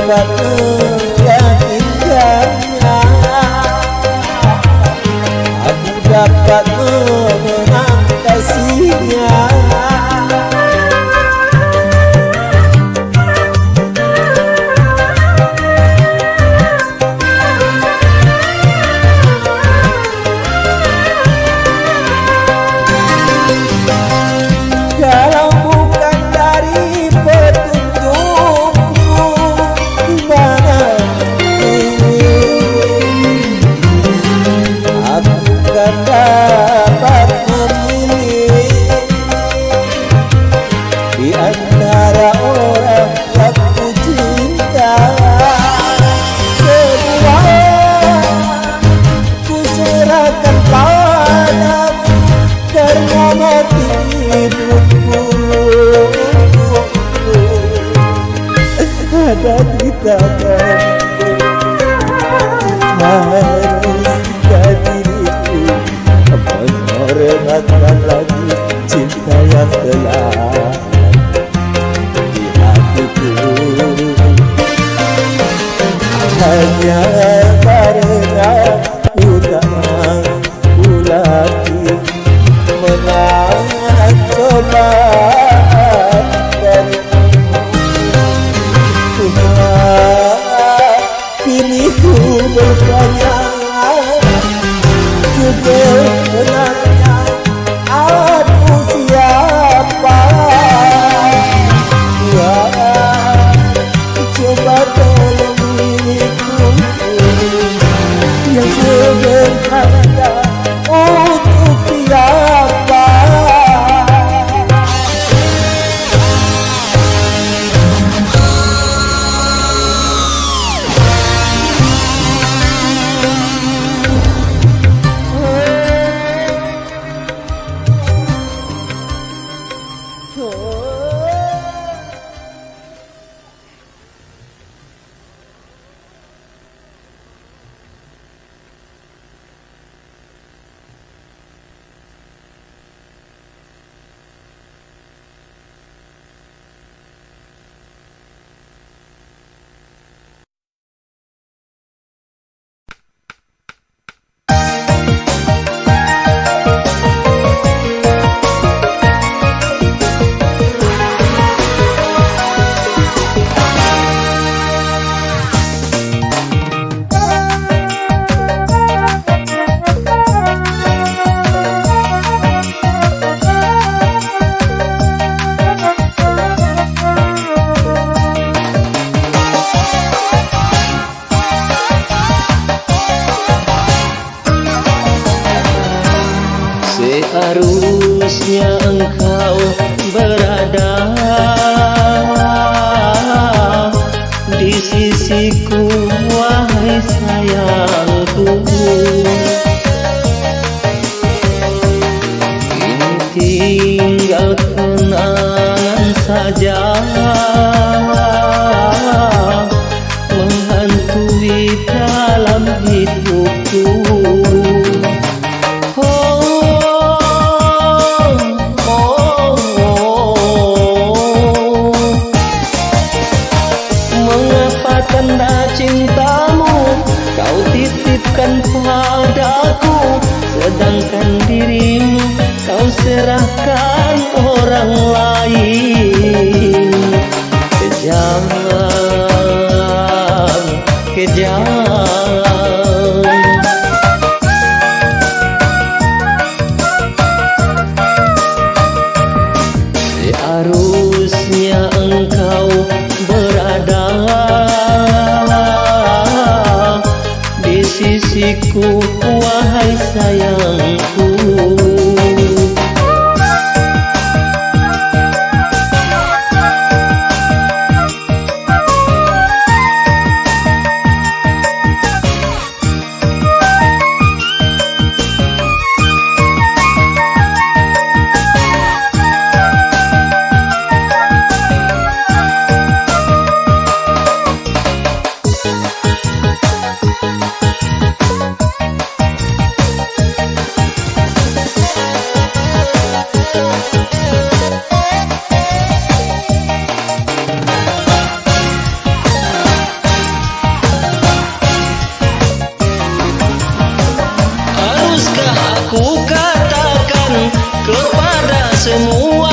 dapat yang indahnya, aku dapat mengenang kasihnya. Kalau bukan dari petunjukmu, gimana aku kan dapat memilih di antara orang yang ku cinta. Semua ku serahkan padamu karena mati hidupku ada di tanganmu. Haruskah diriku mengorbankan lagi cinta yang telah di hatiku, hanya karena ku tak mampu lagi menahan cobaan darimu. Kini ku bertanya sebenarnya aku siapa? Ya, coba tolong diriku yang sebenarnya untuk siapa? Seharusnya engkau berada di sisiku, wahai sayangku. Kini tinggal kenangan saja menghantui dalam hidupku. Tanda cintamu kau titipkan padaku, sedangkan dirimu kau serahkan orang lain. Kejam, kejam. Seharusnya engkau berada di sisiku, wahai sayangku. Aku katakan kepada semua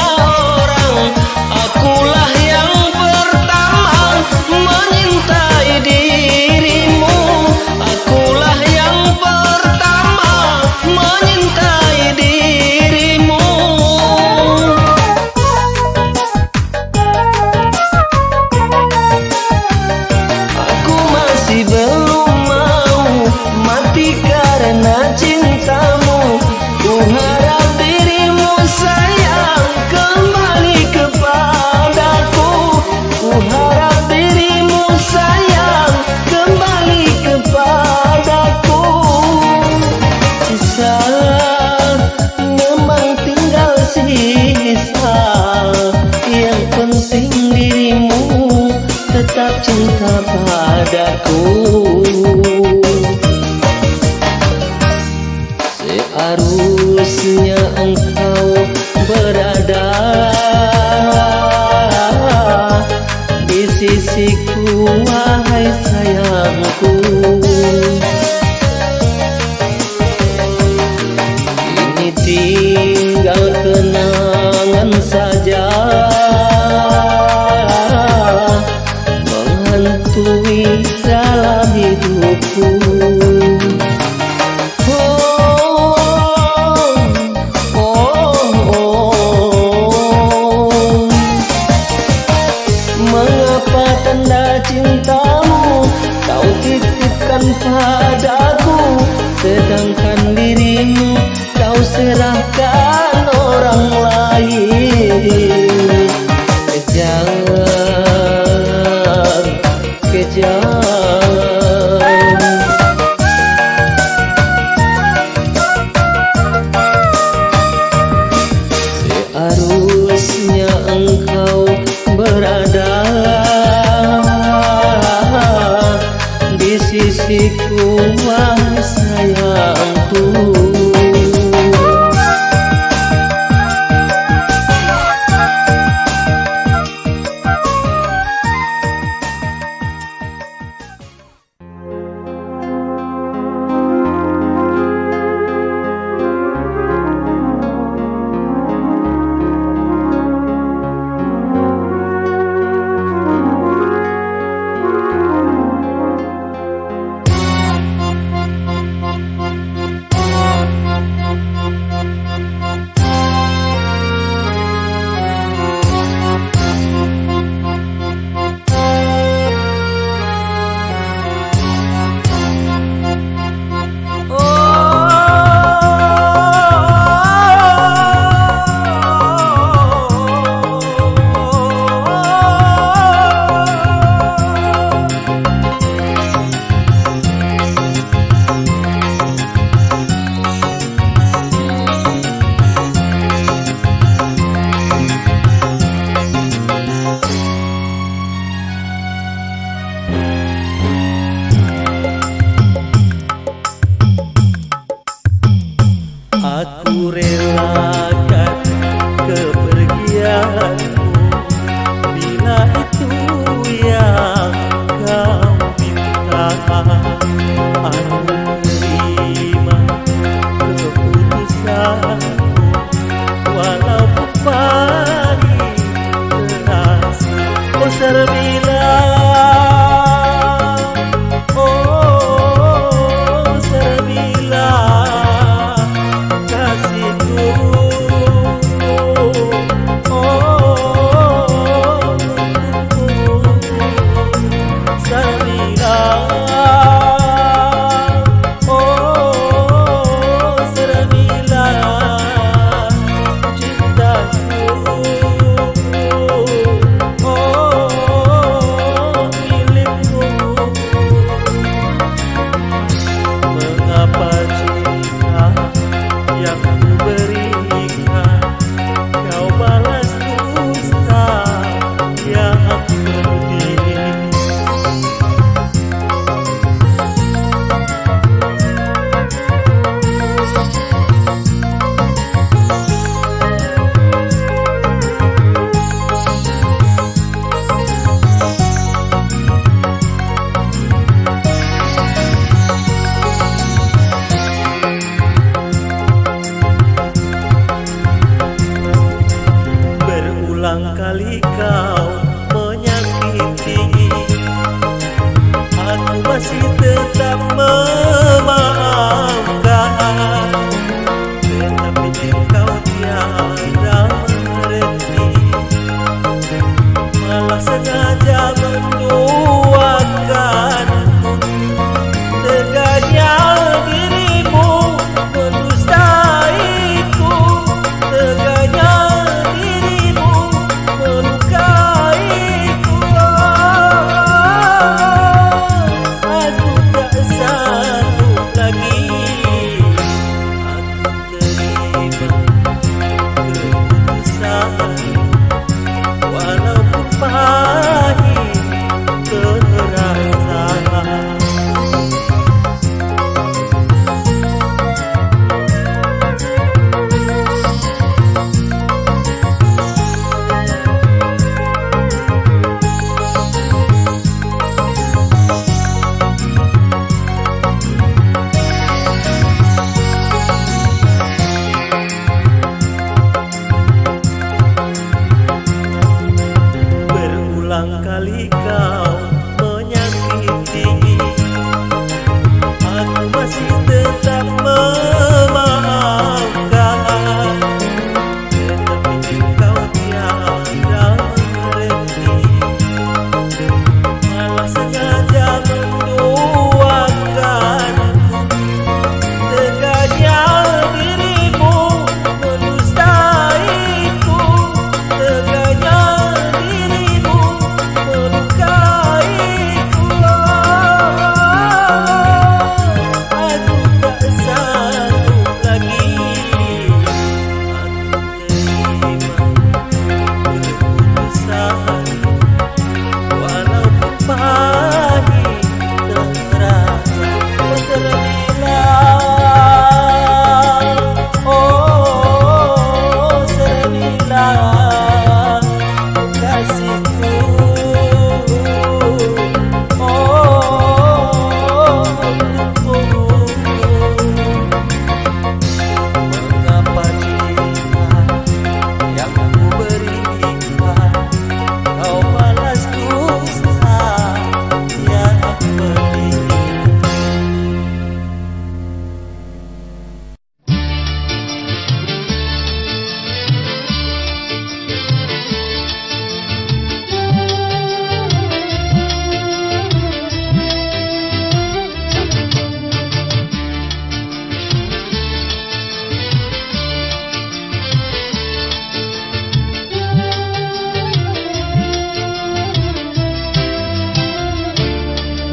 orang, akulah yang pertama menyintai dirimu. Akulah yang pertama menyintai dirimu. Aku masih belum mau mati karena cintamu. Ku harap dirimu sayang kembali kepadaku. Ku harap dirimu sayang kembali kepadaku. Sisa memang tinggal sisa, yang penting dirimu tetap cinta padaku. Seharusnya engkau berada di sisiku, wahai sayangku. Ini tinggal kenangan saja menghantui dalam hidupku. Mengapa tanda cintamu kau titipkan padaku, sedangkan dirimu kau serahkan orang lain? Kejam, kejam. Seharusnya engkau berada di sisiku, wahai sayangku. Aku relakan kepergianmu bila itu yang kau minta. Aku terima keputusanmu walaupun pahit terasa. Oh Serbila, oh Serbila, oh masih tetap memaafkan, tetapi engkau tiada mengerti, malah sengaja menduakanku. Teganya dirimu mendustaiku, teganya dirimu melukaiku. Aku tak sanggup lagi, aku terima keputusan, walaupun pahit terasa. Berulang kali kau menyakiti, aku masih tetap memaafkan, tetapi engkau tiada mengerti, malah sengaja menduakanku. Teganya dirimu mendustaiku, teganya dirimu melukaiku. Aku tak sanggup lagi, aku terima keputusan, walaupun pahit terasa. Oh seremilah kasihku, oh untukmu. Mengapa cinta yang ku berikan kau balas dusta yang pedih?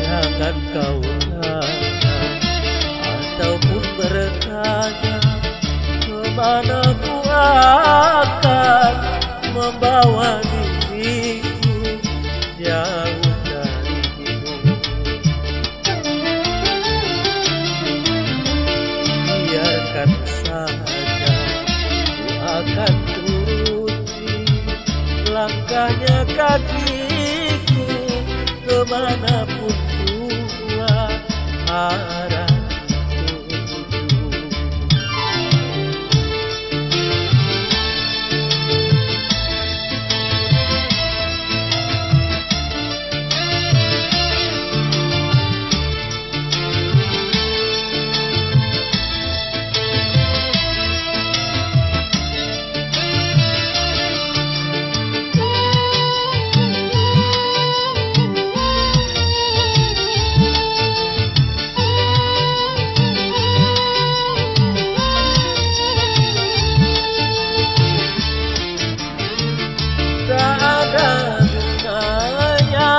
Jangan kau tanya ataupun bertanya, kemana ku akan membawa diriku jauh darimu. Biarkan saja, ku akan turuti langkahnya kakiku kemanapun Tuhan arah tuju. Tak ada gunanya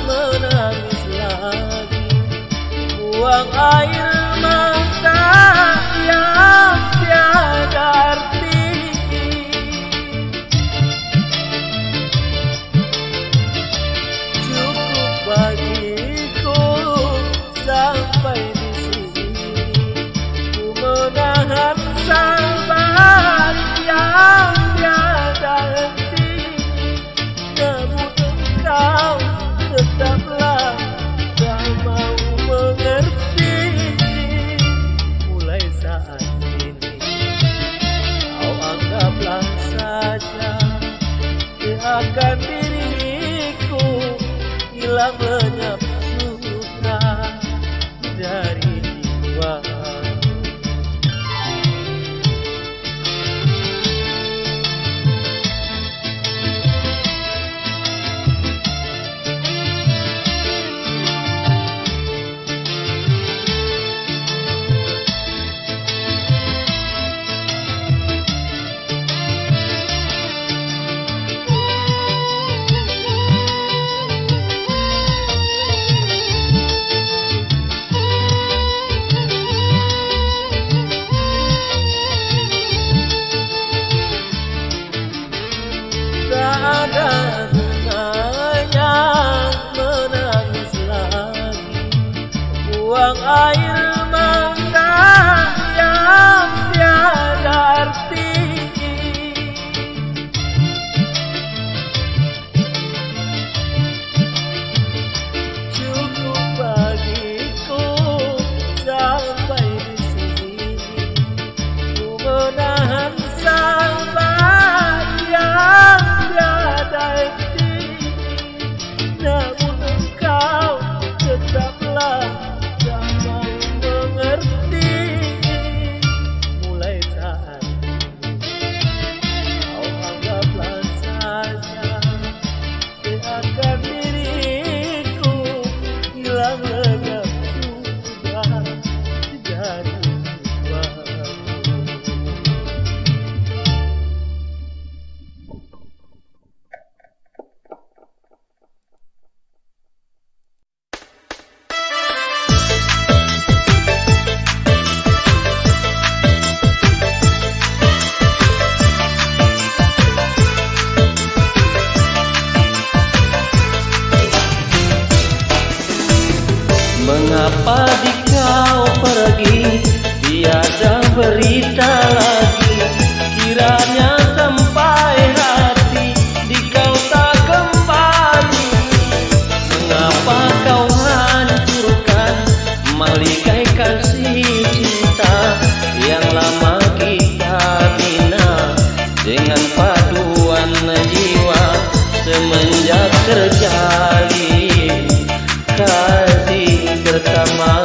menangis lagi, buang air mata yang tiada arti. Cukup bagiku sampai di sini, ku menahan sabar yang tiada henti. Namun engkau tetaplah tak mau mengerti. buang air mata yang tiada arti. Cukup bagiku sampai di sini, ku menahan sabar yang tiada arti. Namun engkau tetaplah tak mau mengerti. Mulai saat kau anggaplah saja seakan diriku hilang lenyap sudah jadi baru. Mengapa di kau pergi, tiada berita lagi? Kiranya sampai hati di kau tak kembali. Mengapa kau hancurkan malikai kasih cinta yang lama kita bina dengan paduan jiwa semenjak terjalin kasih bersama.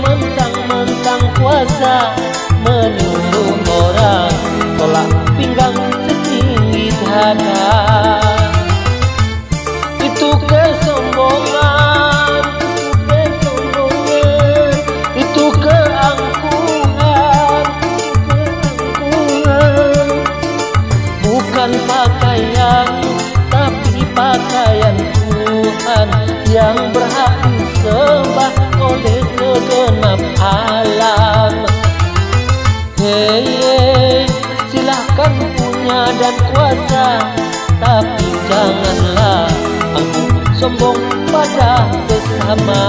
mentang-mentang kuasa menuduh orang tolak pinggang setinggi dada. Itu kesombongan, itu keangkuhan, bukan pakaian tapi pakaian Tuhan yang berhak disembah oleh segenap alam. Hei, silahkan punya dan kuasa, tapi janganlah angkuh sombong pada sesama.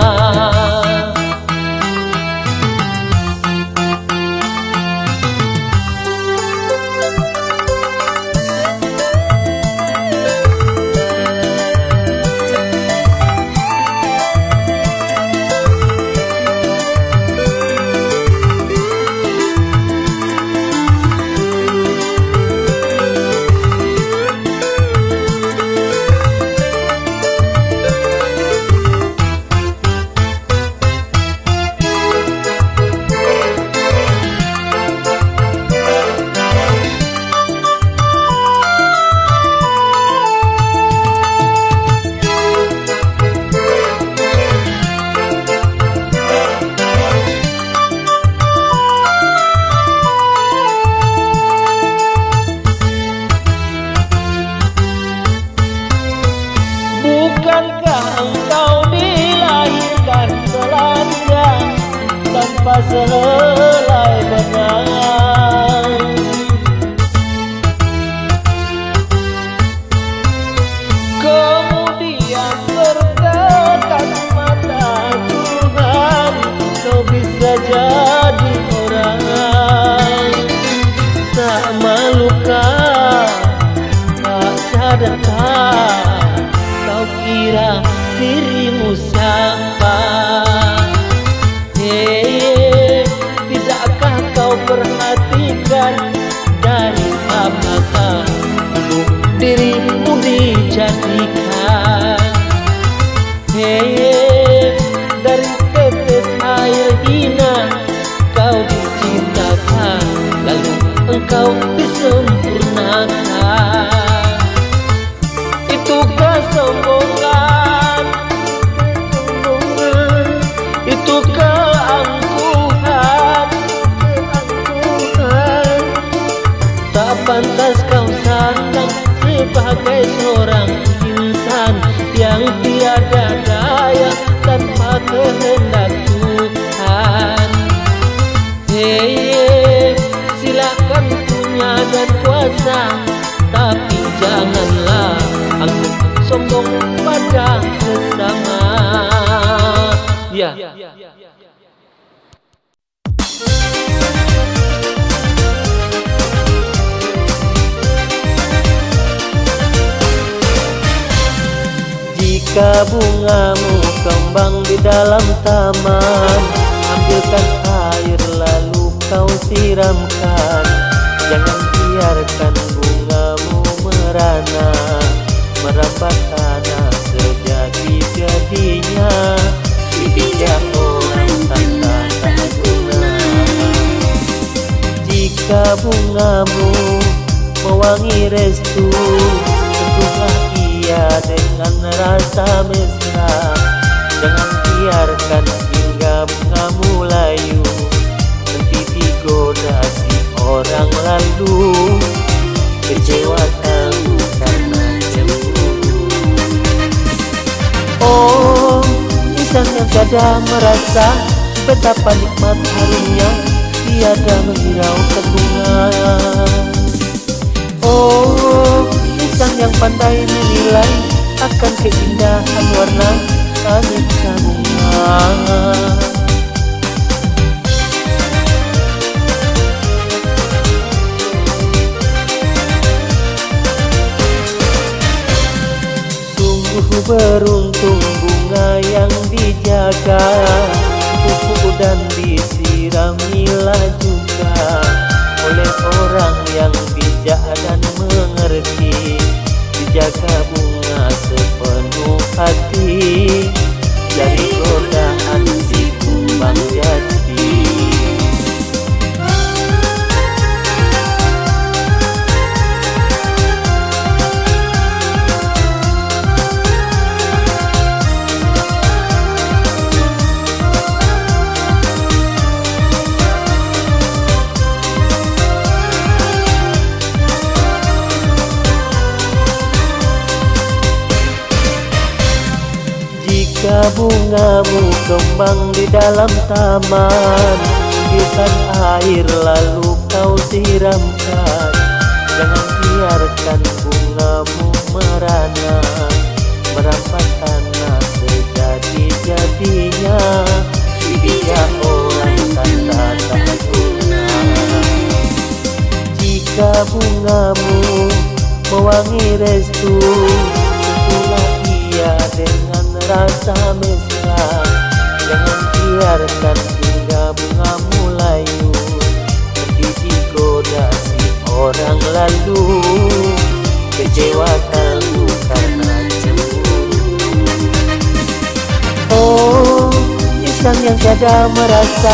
Bukankah engkau dilahirkan telanjang tanpa sehelai benang? Kemudian berdekat mata Tuhan, kau bisa jadi orang. Tak malukah, tak sadarkah, kau kira dirimu siapa? Hei, tidakkah kau perhatikan dari apakah dulu dirimu dijadikan? Hei, dari tetes air hina kau diciptakan, lalu engkau disempurnakan. Itu kesombongan, itu keangkuhan, tak pantas kau sandang sebagai seorang insan yang tiada daya tanpa kehendak Tuhan. Hei, silakan punya dan kuasa, tapi janganlah angkuh sombong pada sesama. Ya. Jika bungamu kembang di dalam taman, ambilkan air lalu kau siramkan. Jangan biarkan bungamu merana, merambat tanah sejadi-jadinya. Bijak orang tanda tak guna. Jika bungamu mewangi restu, tentulah ia dengan rasa mesra. Jangan biarkan hingga bungamu layu, nanti digoda si orang lalu. Kecewa tahu karena cemburu. Oh, insan yang kadang merasa betapa nikmat harumnya tiada menghiraukan bunga. Oh, insan yang pandai menilai akan keindahan warna aneka bunga. Sungguh beruntung bunga yang dijaga, pupuk dan disiramilah juga oleh orang yang bijak dan mengerti. Dijaga bunga sepenuh hati dari godaan si kumbang jati. bungamu kembang di dalam taman, ambilkan air lalu kau siramkan. Jangan biarkan bungamu merana, merampas tanah sejadi-jadinya. Jika orang kata tak guna, jika bungamu mewangi restu, tentulah ia dengan rasa mesra. Jangan biarkan hingga bungamu layu, pergi digoda si orang lalu, kecewakanmu karena cemburu. Oh, insan yang tiada merasa,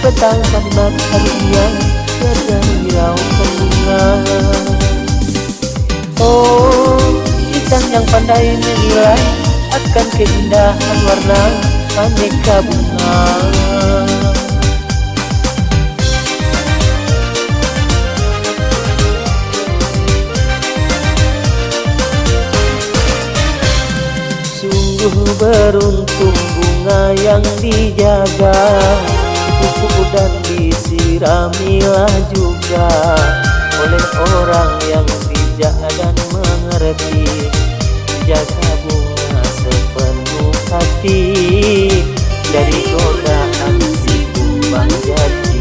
petangkan matanya tiada hiraukan bunga. Oh, insan yang pandai menilai akan keindahan warna aneka bunga. Sungguh beruntung bunga yang dijaga, dipupuk dan disiramilah juga oleh orang yang bijak dan mengerti. Jaga bunga sepenuh hati dari godaan si kumbang jati.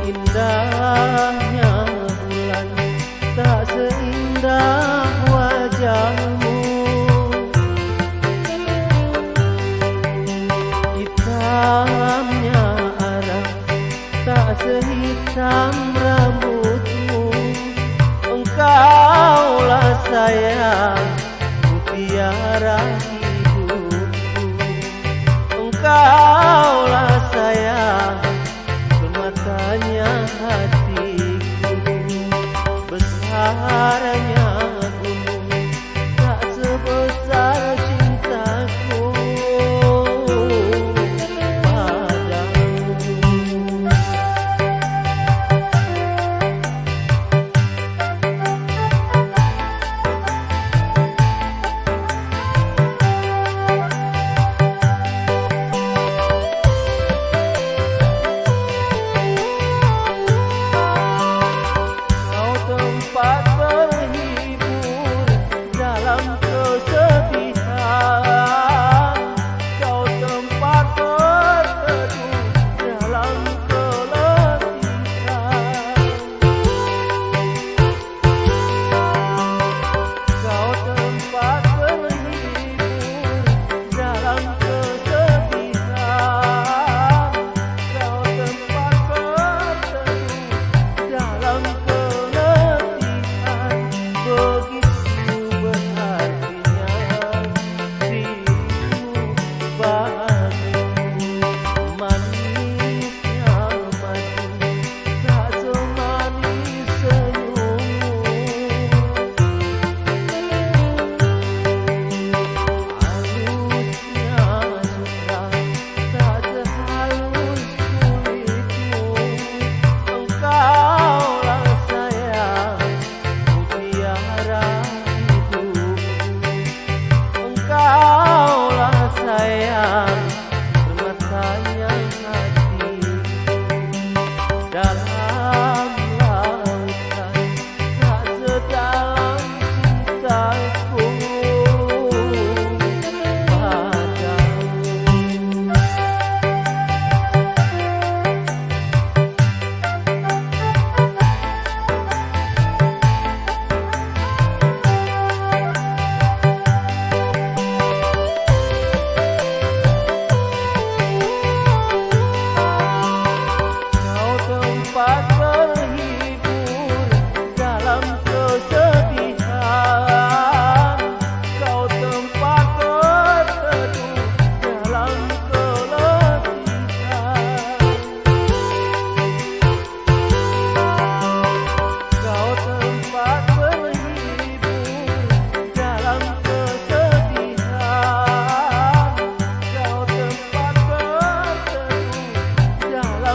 Indahnya bulan tak seindah wajahmu, hitamnya arah tak sehitam rambutmu. Engkaulah sayang mutiara hidupku, engkaulah sayang matanya hatiku. Besarnya gunung tak sebesar cintaku padamu.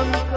sampai